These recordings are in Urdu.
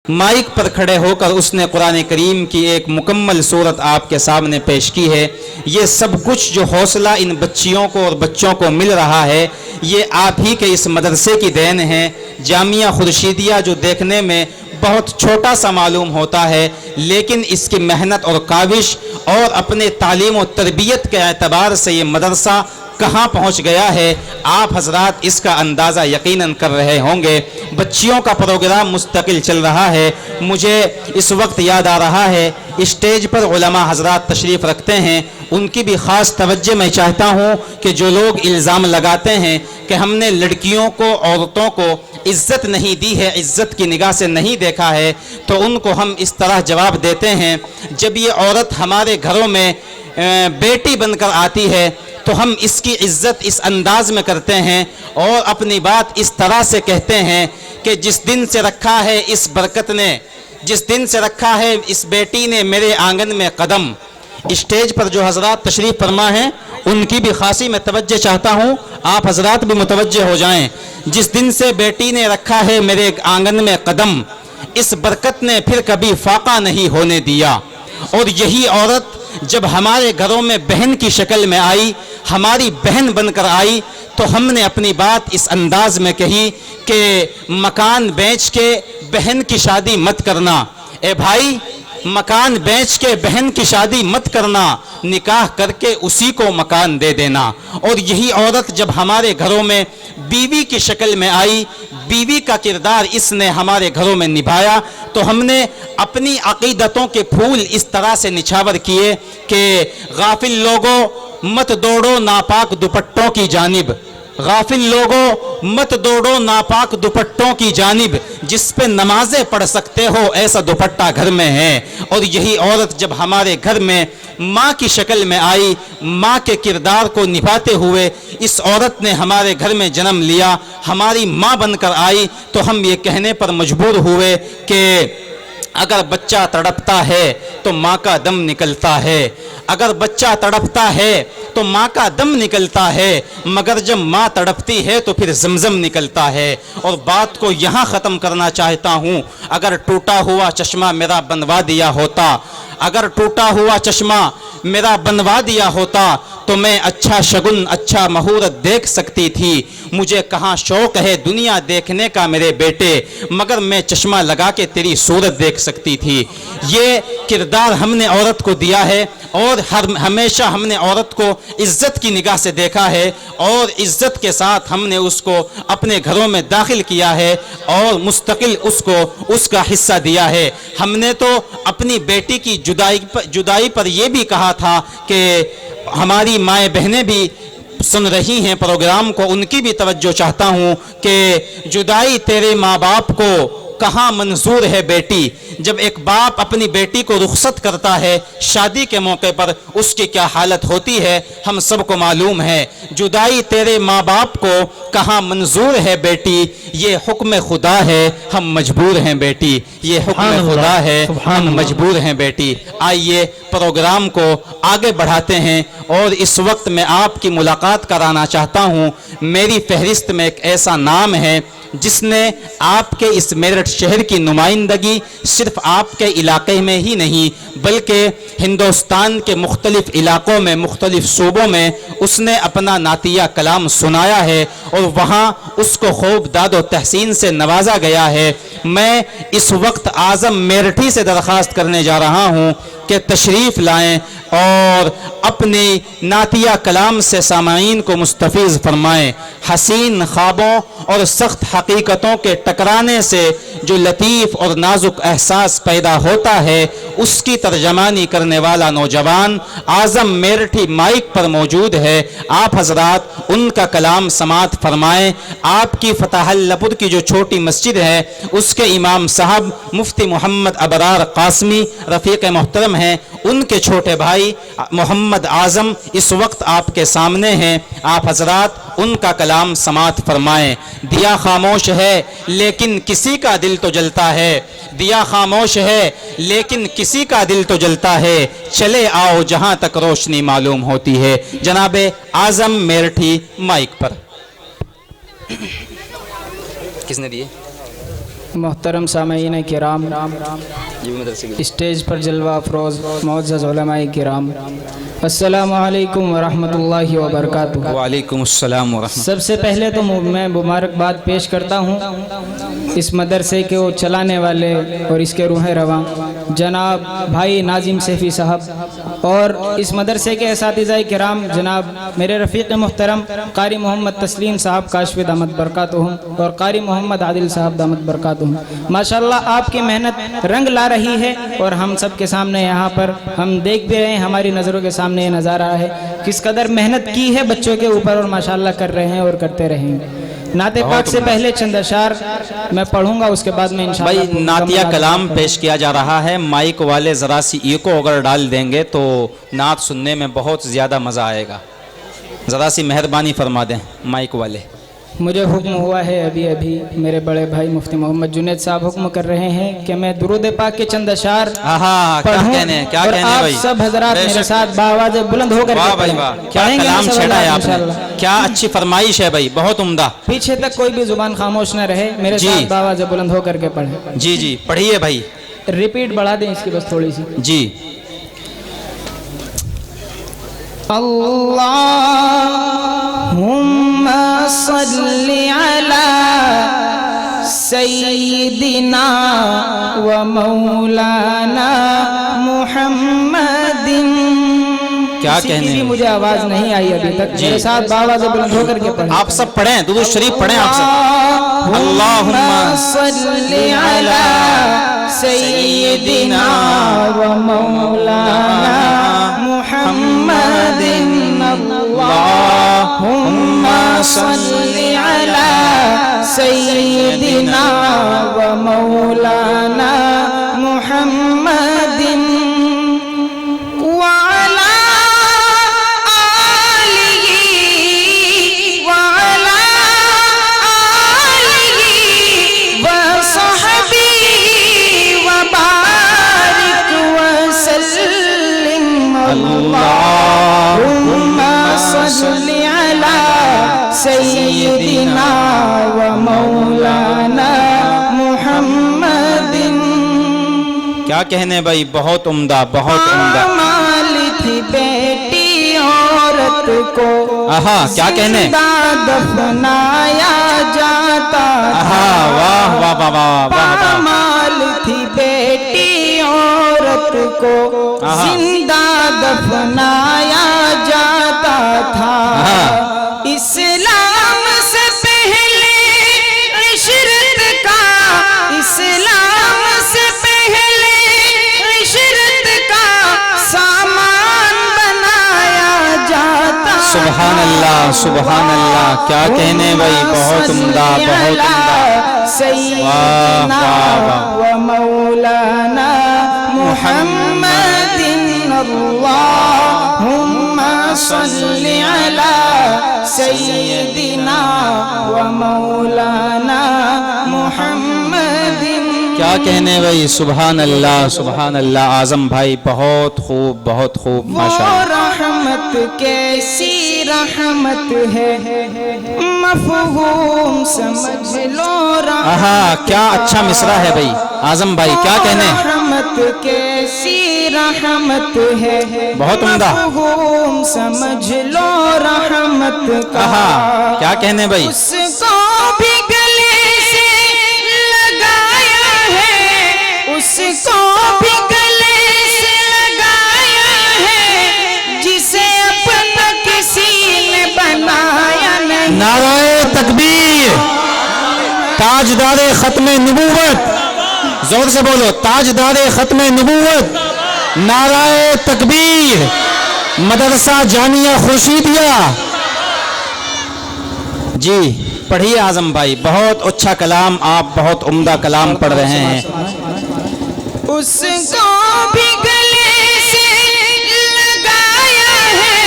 مائک پر کھڑے ہو کر اس نے قرآن کریم کی ایک مکمل صورت آپ کے سامنے پیش کی ہے۔ یہ سب کچھ جو حوصلہ ان بچیوں کو اور بچوں کو مل رہا ہے، یہ آپ ہی کے اس مدرسے کی دین ہے۔ جامعہ خورشیدیہ جو دیکھنے میں بہت چھوٹا سا معلوم ہوتا ہے، لیکن اس کی محنت اور کاوش اور اپنے تعلیم و تربیت کے اعتبار سے یہ مدرسہ کہاں پہنچ گیا ہے، آپ حضرات اس کا اندازہ یقیناً کر رہے ہوں گے۔ بچیوں کا پروگرام مستقل چل رہا ہے۔ مجھے اس وقت یاد آ رہا ہے، اسٹیج پر علماء حضرات تشریف رکھتے ہیں، ان کی بھی خاص توجہ میں چاہتا ہوں کہ جو لوگ الزام لگاتے ہیں کہ ہم نے لڑکیوں کو، عورتوں کو عزت نہیں دی ہے، عزت کی نگاہ سے نہیں دیکھا ہے، تو ان کو ہم اس طرح جواب دیتے ہیں، جب یہ عورت ہمارے گھروں میں بیٹی بن کر آتی ہے تو ہم اس کی عزت اس انداز میں کرتے ہیں اور اپنی بات اس طرح سے کہتے ہیں کہ جس دن سے رکھا ہے اس برکت نے، جس دن سے رکھا ہے اس بیٹی نے میرے آنگن میں قدم۔ اسٹیج پر جو حضرات تشریف فرما ہیں ان کی بھی خاصی میں توجہ چاہتا ہوں، آپ حضرات بھی متوجہ ہو جائیں۔ جس دن سے بیٹی نے رکھا ہے میرے آنگن میں قدم، اس برکت نے پھر کبھی فاقہ نہیں ہونے دیا۔ اور یہی عورت جب ہمارے گھروں میں بہن کی شکل میں آئی، ہماری بہن بن کر آئی، تو ہم نے اپنی بات اس انداز میں کہی کہ مکان بیچ کے بہن کی شادی مت کرنا۔ اے بھائی، مکان بیچ کے بہن کی شادی مت کرنا، نکاح کر کے اسی کو مکان دے دینا۔ اور یہی عورت جب ہمارے گھروں میں بیوی کی شکل میں آئی، بیوی کا کردار اس نے ہمارے گھروں میں نبھایا، تو ہم نے اپنی عقیدتوں کے پھول اس طرح سے نچھاور کیے کہ غافل لوگوں مت دوڑو ناپاک دوپٹوں کی جانب، غافل لوگوں مت دوڑو ناپاک دوپٹوں کی جانب، جس پہ نمازیں پڑھ سکتے ہو ایسا دوپٹہ گھر میں ہے۔ اور یہی عورت جب ہمارے گھر میں ماں کی شکل میں آئی، ماں کے کردار کو نبھاتے ہوئے اس عورت نے ہمارے گھر میں جنم لیا، ہماری ماں بن کر آئی، تو ہم یہ کہنے پر مجبور ہوئے کہ اگر بچہ تڑپتا ہے تو ماں کا دم نکلتا ہے، اگر بچہ تڑپتا ہے تو ماں کا دم نکلتا ہے، مگر جب ماں تڑپتی ہے تو پھر زمزم نکلتا ہے۔ اور بات کو یہاں ختم کرنا چاہتا ہوں، اگر ٹوٹا ہوا چشمہ میرا بنوا دیا ہوتا، اگر ٹوٹا ہوا چشمہ میرا بنوا دیا ہوتا تو میں اچھا شگن، اچھا مہورت دیکھ سکتی تھی۔ مجھے کہاں شوق ہے دنیا دیکھنے کا میرے بیٹے، مگر میں چشمہ لگا کے تیری صورت دیکھ سکتی تھی۔ یہ کردار ہم نے عورت کو دیا ہے، اور ہمیشہ ہم نے عورت کو عزت کی نگاہ سے دیکھا ہے، اور عزت کے ساتھ ہم نے اس کو اپنے گھروں میں داخل کیا ہے اور مستقل اس کو اس کا حصہ دیا ہے۔ ہم نے تو اپنی بیٹی کی جدائی پر یہ بھی کہا تھا کہ ہماری مائیں بہنیں بھی سن رہی ہیں پروگرام کو، ان کی بھی توجہ چاہتا ہوں کہ جدائی تیرے ماں باپ کو کہاں منظور ہے بیٹی۔ جب ایک باپ اپنی بیٹی کو رخصت کرتا ہے شادی کے موقع پر، اس کی کیا حالت ہوتی ہے ہم سب کو معلوم ہے۔ جدائی تیرے ماں باپ کو کہاں منظور ہے بیٹی، یہ حکم خدا ہے ہم مجبور ہیں بیٹی، یہ حکم خدا ہے ہم مجبور ہیں بیٹی۔ آئیے پروگرام کو آگے بڑھاتے ہیں، اور اس وقت میں آپ کی ملاقات کرانا چاہتا ہوں۔ میری فہرست میں ایک ایسا نام ہے جس نے آپ کے اس میرٹھ شہر کی نمائندگی صرف آپ کے علاقے میں ہی نہیں بلکہ ہندوستان کے مختلف علاقوں میں، مختلف صوبوں میں اس نے اپنا نعتیہ کلام سنایا ہے، اور وہاں اس کو خوب داد و تحسین سے نوازا گیا ہے۔ میں اس وقت اعظم میرٹھی سے درخواست کرنے جا رہا ہوں کہ تشریف لائیں اور اپنی نعتیہ کلام سے سامعین کو مستفیض فرمائیں۔ حسین خوابوں اور سخت حقیقتوں کے ٹکرانے سے جو لطیف اور نازک احساس پیدا ہوتا ہے، اس کی ترجمانی کرنے والا نوجوان اعظم میرٹھی مائک پر موجود ہے۔ آپ حضرات ان کا کلام سماعت فرمائیں۔ آپ کی فتح اللہ کی جو چھوٹی مسجد ہے اس کے امام صاحب مفتی محمد ابرار قاسمی رفیق محترم ہیں، ان کے چھوٹے بھائی محمد اعظم اس وقت آپ کے سامنے ہیں۔ آپ حضرات ان کا کلام سماعت فرمائیں۔ دیا خاموش ہے لیکن کسی کا دل تو جلتا ہے، دیا خاموش ہے لیکن کسی کا دل تو جلتا ہے، چلے آؤ جہاں تک روشنی معلوم ہوتی ہے۔ جناب اعظم میرٹھی مائک پر۔ کس نے دیے؟ محترم سامعین کرام، اسٹیج پر جلوہ افروز معزز علماء کرام، السلام علیکم ورحمۃ اللہ وبرکاتہ۔ وعلیکم السلام ورحمۃ۔ سب سے پہلے تو میں مبارکباد پیش کرتا ہوں اس مدرسے کے وہ چلانے والے اور اس کے روح رواں جناب بھائی ناظم سیفی صاحب، اور اس مدرسے کے اساتذہ کرام جناب میرے رفیق محترم قاری محمد تسلیم صاحب کاشف دامت برکاتہم اور قاری محمد عادل صاحب دامت برکاتہم۔ ماشاءاللہ آپ کی محنت رنگ لا رہی ہے اور ہم سب کے سامنے یہاں پر ہم دیکھ بھی رہے ہیں، ہماری نظروں کے سامنے یہ نظارہ ہے کس قدر محنت کی ہے بچوں کے اوپر، اور ماشاءاللہ کر رہے ہیں اور کرتے رہیں گے۔ نعت پاک سے پہلے چند اشعار میں پڑھوں گا، اس کے بعد میں انشاءاللہ بھائی نعتیہ کلام پیش کیا جا رہا ہے، مائک والے ذرا سی ایکو اگر ڈال دیں گے تو نعت سننے میں بہت زیادہ مزہ آئے گا، ذرا سی مہربانی فرما دیں مائک والے۔ مجھے حکم ہوا ہے ابھی میرے بڑے بھائی مفتی محمد جنید صاحب حکم کر رہے ہیں کہ میں درود پاک کے چند اشعار پڑھوں اور آپ سب حضرات میرے ساتھ باواز بلند ہو کر واہ بھائی واہ، کیا کلام چھیڑا ہے آپ نے، کیا اچھی فرمائش ہے بھائی، بہت عمدہ۔ پیچھے تک کوئی بھی زبان خاموش نہ رہے، میرے ساتھ باواز بلند ہو کر کے پڑھیں۔ جی جی پڑھیے بھائی، ریپیٹ بڑھا دیں اس کی بس تھوڑی سی۔ جی۔ اللہم صل علی سیدنا و مولانا محمد۔ کیا کہنے ہیں، مجھے آواز نہیں آئی ابھی تک، میرے ساتھ باواز بلند ہو کر کے پڑھیں۔ آپ سب پڑھیں، درود شریف پڑھیں آپ سب۔ اللہم صل علی سیدنا و مولانا محمد۔ اللہم صل علی سیدنا و مولانا محمد وعلی آلہ وعلی آلہ وصحبہ وبارک وسلم۔ اللہم صل علی سیدنا و مولانا محمد۔ کیا کہنے بھائی، بہت عمدہ بہت عمدہ۔ مال تھی بیٹی عورت کو کیا کہنے، زندہ دفنایا جاتا واہ واہ واہ واہ واہ۔ مال تھی بیٹی عورت کو زندہ دفنایا جاتا تھا، اسلام سے پہلے عشرت کا، اسلام سے پہلے عشرت کا سامان بنایا جاتا۔ سبحان اللہ سبحان اللہ، کیا کہنے بھائی، بہت عمدہ بہت عمدہ۔ سیدنا و مولانا محمد۔ اللہم صل علی سیدنا و مولانا محمد۔ کیا کہنے بھائی، سبحان اللہ سبحان اللہ۔ اعظم بھائی بہت خوب بہت خوب، ماشاءاللہ۔ رحمت کیسی رحمت ہے مفہوم سمجھ لو۔ کیا اچھا مصرع ہے بھائی، اعظم بھائی کیا کہنے۔ رحمت کیسی رحمت ہے بہت عمدہ، مفہوم سمجھ لو رحمت کا۔ کیا کہنے بھائی، اس کو بھی گلے سے لگایا ہے، اس کو بھی گلے سے لگایا ہے، جسے اپنا کسی نے بنایا نہیں۔ نعرہ تکبیر، تاجدار ختم نبوت، زور سے بولو، تاجدار ختم نبوت، نعرہ تکبیر، مدرسہ جامعہ خورشیدیہ۔ جی پڑھیے اعظم بھائی، بہت اچھا کلام، آپ بہت عمدہ کلام پڑھ رہے ہیں۔ اس کو بھی گلے سے لگایا ہے،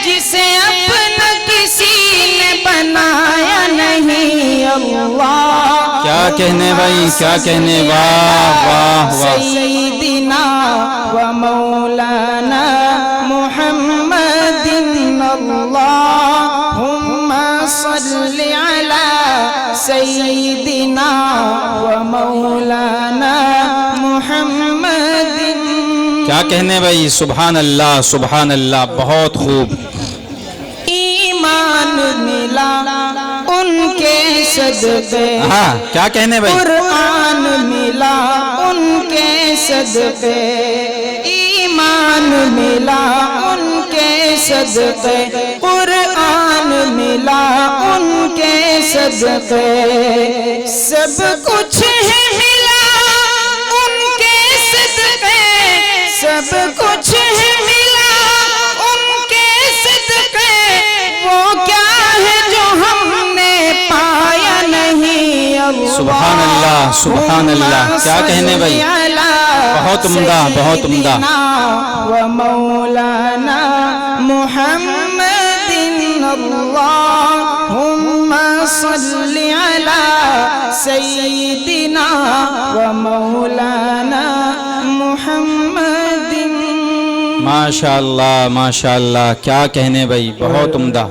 جسے اپنا کسی نے بنایا نہیں۔ اللہ کیا کہنے بھائی، کیا کہنے، واہ واہ واہ۔ سیدنا و مولانا محمد۔ اللہم صل علی سیدنا و ومولانا محمد. کیا کہنے بھائی، سبحان اللہ سبحان اللہ، بہت خوب. ایمان ملا ان کے صدقے، ہاں کیا کہنے بھائی، قرآن ملا ان کے صدقے، ایمان ملا ان کے صدقے، قرآن ملا ان کے صدقے، سب کچھ ہے ملا ان کے صدقے، سب کچھ ہے ملا ان کے صدقے. وہ کیا ہے جو ہم نے پایا نہیں؟ سبحان اللہ سبحان اللہ. کیا کہنے بھائی، بہت عمدہ بہت عمدہ. ومولانا محمد اللہم صل علی سیدنا ومولانا محمد. ماشاء اللہ ماشاء اللہ، کیا کہنے بھائی، بہت عمدہ.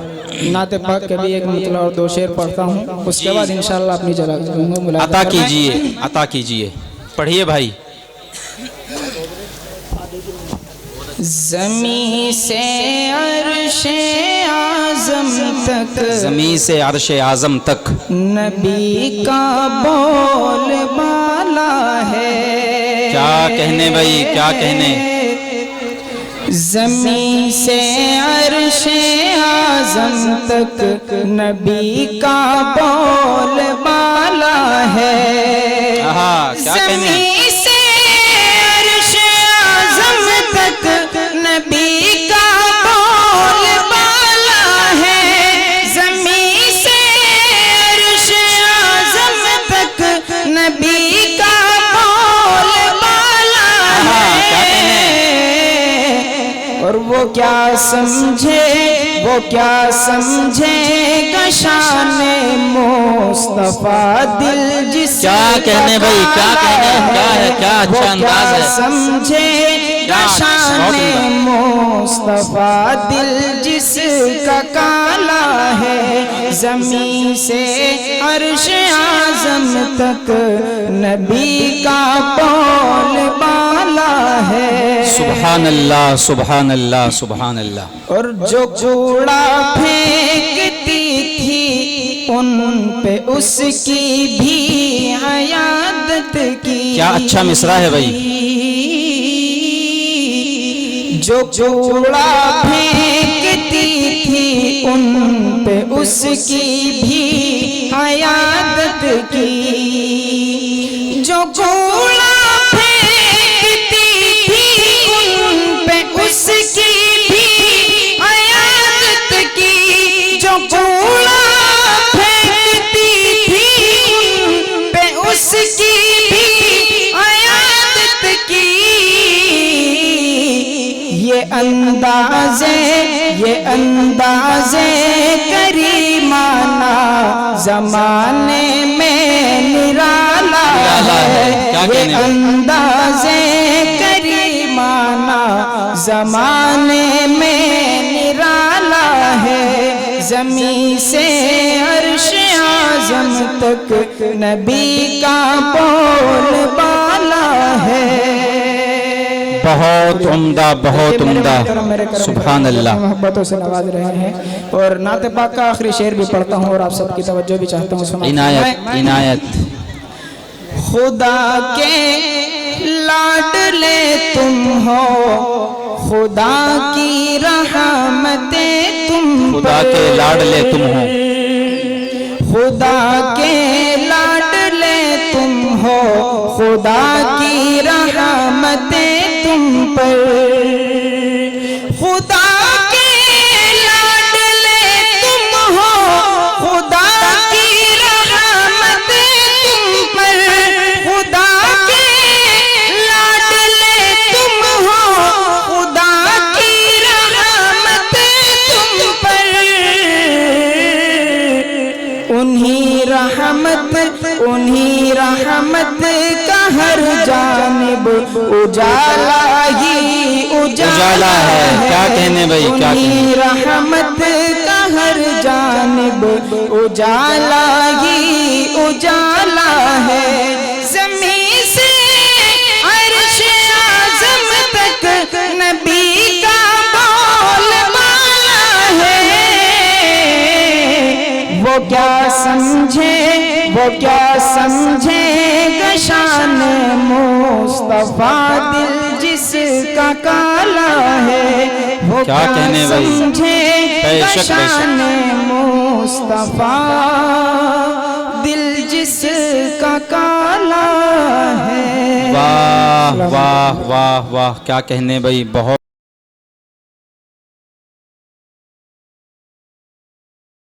نعت پاک کے بھی ایک مطلع اور دو شعر پڑھتا ہوں، اس کے بعد انشاءاللہ اپنی جگہ عطا کیجئے عطا کیجئے. پڑھیے بھائی. زمین سے عرش اعظم تک، زمین سے عرش اعظم تک نبی کا بول بالا ہے. کیا کہنے بھائی، کیا کہنے. زمین سے عرش اعظم تک نبی کا بول بالا ہے. کیا کہنے. زمین سے عرش اعظم تک نبی کا بول بالا ہے. زمین سے عرش اعظم تک نبی کا بول بالا ہے. اور وہ کیا سمجھے، وہ کیا سمجھے گا شان مصطفیٰ دل جس کا کیا کہنے بھائی، کیا کہنے، کیا ہے، کیا اچھا انداز ہے. سمجھے گا شان مصطفیٰ دل جس کا کالا ہے. زمین سے عرش اعظم تک نبی کا بول بالا ہے. سبحان اللہ سبحان اللہ سبحان اللہ. اور جو کوڑا پھینکتی تھی ان پہ اس کی بھی عیادت کی. کیا اچھا مصرع ہے بھائی. جو کوڑا پھینکتی تھی ان پہ اس کی بھی عیادت کی. جو کوڑا اس کی بھی عیادت کی. جو کوڑا پھینکتی تھی پہ اس کی بھی عیادت کی. یہ اندازے کریمانہ زمانے میں نرالا ہے. یہ اندازے کریمانہ زمانے میں نرالا ہے. زمین سے عرش اعظم تک نبی کا بول بالا ہے. بہت عمدہ بہت عمدہ. سبحان اللہ. محبتوں سے نواز رہے ہیں. اور نعت پاک کا آخری شعر بھی پڑھتا ہوں اور آپ سب کی توجہ بھی چاہتا ہوں. عنایت عنایت. خدا کے لاڈلے تم ہو، خدا کی رحمتیں تم پر، خدا کے لاڈلے تم ہو، خدا کے لاڈلے تم ہو، خدا کی رحمتیں تم پر. خدا کے لاڈلے تم ہو، خدا کی رحمتیں تم پر. خدا کے لاڈلے تم ہو، خدا کی رحمتیں تم پر. انہی رحمت کا ہر جانب اجالا ہی اجالا ہے. کیا کہنے بھائی، کیا کہنے. انہی رحمت کا ہر جانب اجالا ہی اجالا ہے. سمجھے وہ کیا سمجھے گا شان مصطفیٰ، دل جس کا کالا ہے وہ کیا کہنے بھائی، سمجھے بے گا شک، بے شک۔ شان مصطفیٰ، دل جس کا کالا ہے۔ واہ واہ واہ واہ، کیا کہنے بھائی، بہت